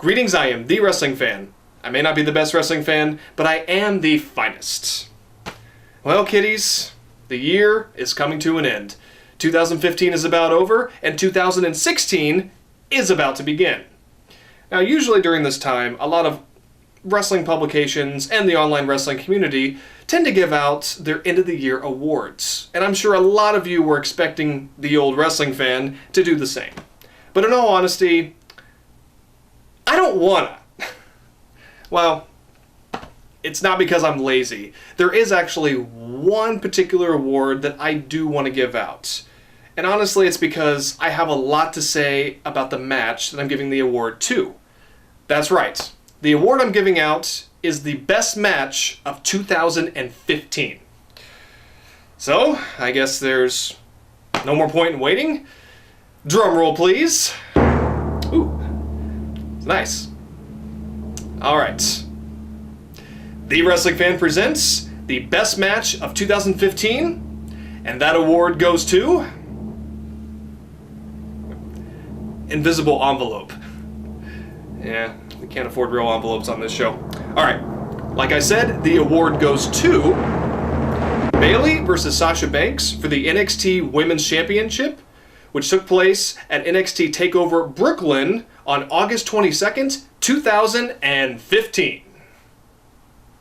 Greetings, I am the wrestling fan. I may not be the best wrestling fan, but I am the finest. Well, kiddies, the year is coming to an end. 2015 is about over, and 2016 is about to begin. Now, usually during this time, a lot of wrestling publications and the online wrestling community tend to give out their end-of-the-year awards. And I'm sure a lot of you were expecting the old wrestling fan to do the same. But in all honesty, I don't wanna. Well, it's not because I'm lazy. There is actually one particular award that I do want to give out. And honestly, it's because I have a lot to say about the match that I'm giving the award to. That's right. The award I'm giving out is the best match of 2015. So, I guess there's no more point in waiting. Drum roll, please. Ooh, it's nice. All right. The Wrestling Fan presents the best match of 2015, and that award goes to Invisible Envelope. Yeah, we can't afford real envelopes on this show. All right, like I said, the award goes to Bayley versus Sasha Banks for the NXT Women's Championship, which took place at NXT TakeOver Brooklyn on August 22nd, 2015.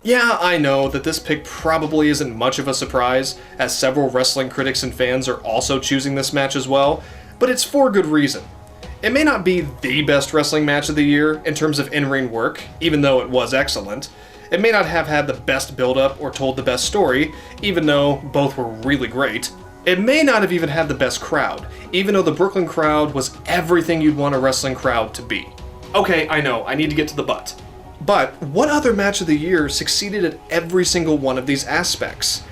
Yeah, I know that this pick probably isn't much of a surprise, as several wrestling critics and fans are also choosing this match as well, but it's for good reason. It may not be the best wrestling match of the year in terms of in-ring work, even though it was excellent. It may not have had the best build-up or told the best story, even though both were really great. It may not have even had the best crowd, even though the Brooklyn crowd was everything you'd want a wrestling crowd to be. Okay, I know, I need to get to the butt. But what other match of the year succeeded at every single one of these aspects?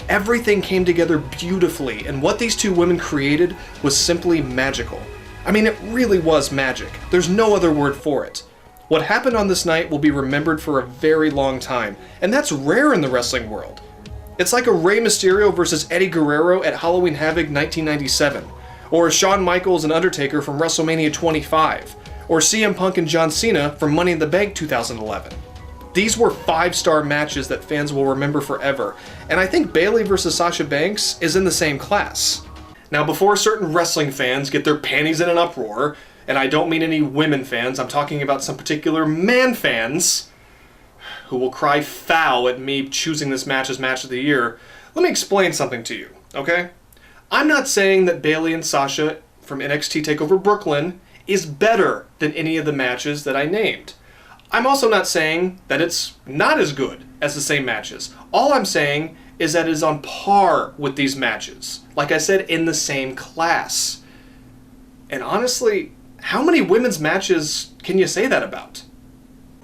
Everything came together beautifully, and what these two women created was simply magical. I mean, it really was magic. There's no other word for it. What happened on this night will be remembered for a very long time, and that's rare in the wrestling world. It's like a Rey Mysterio versus Eddie Guerrero at Halloween Havoc 1997, or Shawn Michaels and Undertaker from WrestleMania 25, or CM Punk and John Cena from Money in the Bank 2011. These were 5-star matches that fans will remember forever, and I think Bayley versus Sasha Banks is in the same class. Now, before certain wrestling fans get their panties in an uproar, and I don't mean any women fans, I'm talking about some particular man fans who will cry foul at me choosing this match as match of the year, let me explain something to you, okay? I'm not saying that Bayley and Sasha from NXT TakeOver Brooklyn is better than any of the matches that I named. I'm also not saying that it's not as good as the same matches. All I'm saying is that it is on par with these matches. Like I said, in the same class. And honestly, how many women's matches can you say that about?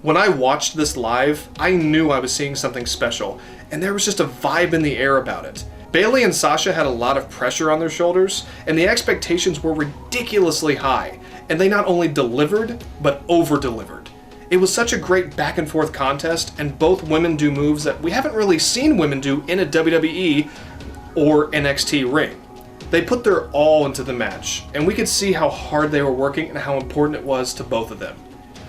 When I watched this live, I knew I was seeing something special, and there was just a vibe in the air about it. Bayley and Sasha had a lot of pressure on their shoulders, and the expectations were ridiculously high, and they not only delivered, but over-delivered. It was such a great back-and-forth contest, and both women do moves that we haven't really seen women do in a WWE or NXT ring. They put their all into the match, and we could see how hard they were working and how important it was to both of them.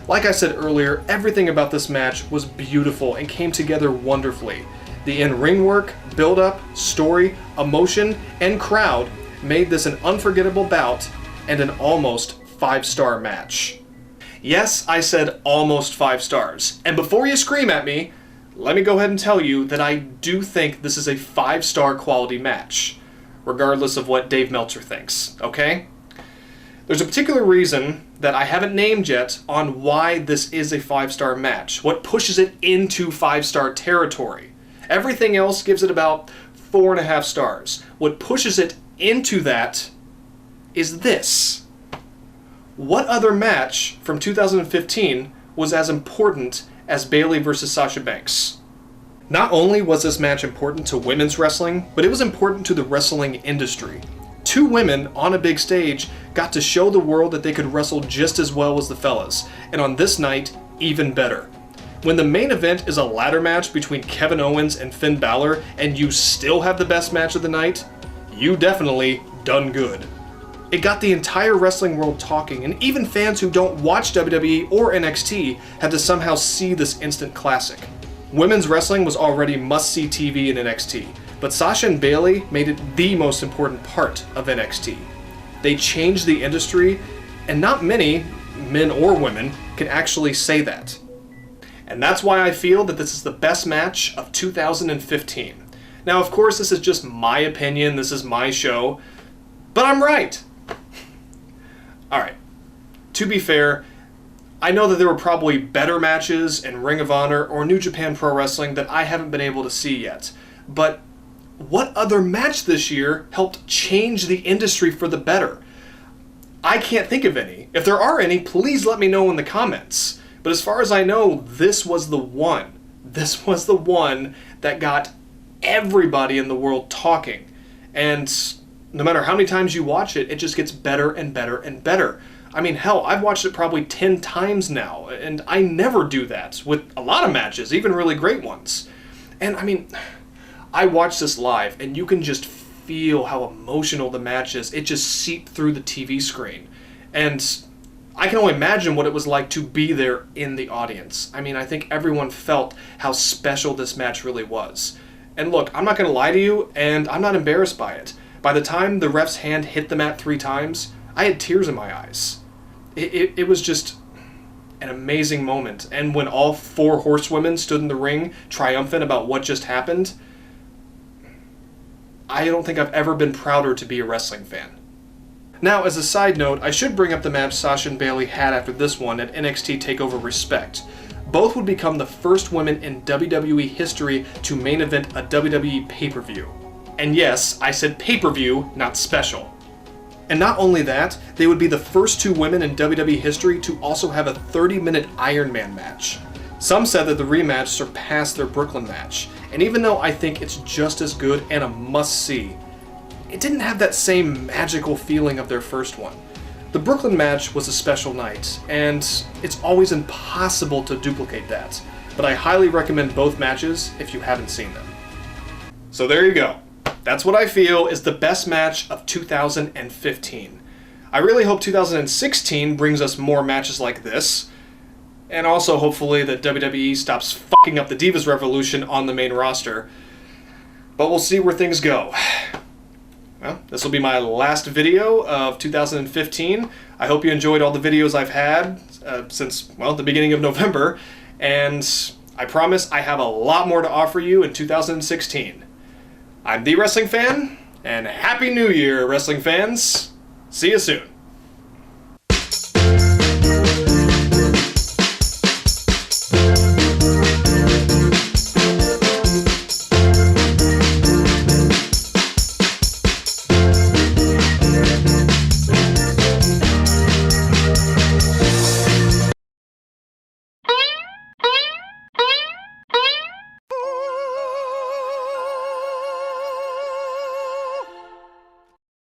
Like I said earlier, everything about this match was beautiful and came together wonderfully. The in-ring work, build-up, story, emotion, and crowd made this an unforgettable bout and an almost 5-star match. Yes, I said almost 5 stars. And before you scream at me, let me go ahead and tell you that I do think this is a 5-star quality match, regardless of what Dave Meltzer thinks, okay? There's a particular reason that I haven't named yet on why this is a 5-star match, what pushes it into 5-star territory. Everything else gives it about 4.5 stars. What pushes it into that is this. What other match from 2015 was as important as Bayley versus Sasha Banks? Not only was this match important to women's wrestling, but it was important to the wrestling industry. 2 women on a big stage got to show the world that they could wrestle just as well as the fellas, and on this night, even better. When the main event is a ladder match between Kevin Owens and Finn Balor, and you still have the best match of the night, you definitely done good. It got the entire wrestling world talking, and even fans who don't watch WWE or NXT had to somehow see this instant classic. Women's wrestling was already must-see TV in NXT, but Sasha and Bayley made it the most important part of NXT. They changed the industry, and not many, men or women, can actually say that. And that's why I feel that this is the best match of 2015. Now, of course, this is just my opinion, this is my show, but I'm right. Alright, to be fair, I know that there were probably better matches in Ring of Honor or New Japan Pro Wrestling that I haven't been able to see yet, but what other match this year helped change the industry for the better? I can't think of any. If there are any, please let me know in the comments. But as far as I know, this was the one. This was the one that got everybody in the world talking. And no matter how many times you watch it, it just gets better and better and better. I mean, hell, I've watched it probably 10 times now, and I never do that with a lot of matches, even really great ones. And I mean, I watched this live, and you can just feel how emotional the match is. It just seeped through the TV screen. And I can only imagine what it was like to be there in the audience. I mean, I think everyone felt how special this match really was. And look, I'm not going to lie to you, and I'm not embarrassed by it. By the time the ref's hand hit the mat 3 times, I had tears in my eyes. It was just an amazing moment. And when all 4 horsewomen stood in the ring triumphant about what just happened, I don't think I've ever been prouder to be a wrestling fan. Now, as a side note, I should bring up the match Sasha and Bayley had after this one at NXT TakeOver Respect. Both would become the first women in WWE history to main event a WWE pay-per-view. And yes, I said pay-per-view, not special. And not only that, they would be the first 2 women in WWE history to also have a 30-minute Iron Man match. Some said that the rematch surpassed their Brooklyn match, and even though I think it's just as good and a must-see, it didn't have that same magical feeling of their first one. The Brooklyn match was a special night, and it's always impossible to duplicate that, but I highly recommend both matches if you haven't seen them. So there you go. That's what I feel is the best match of 2015. I really hope 2016 brings us more matches like this, and also hopefully that WWE stops fucking up the Divas Revolution on the main roster. But we'll see where things go. Well, this will be my last video of 2015. I hope you enjoyed all the videos I've had since, well, the beginning of November, and I promise I have a lot more to offer you in 2016. I'm The Wrestling Fan, and Happy New Year, wrestling fans. See you soon.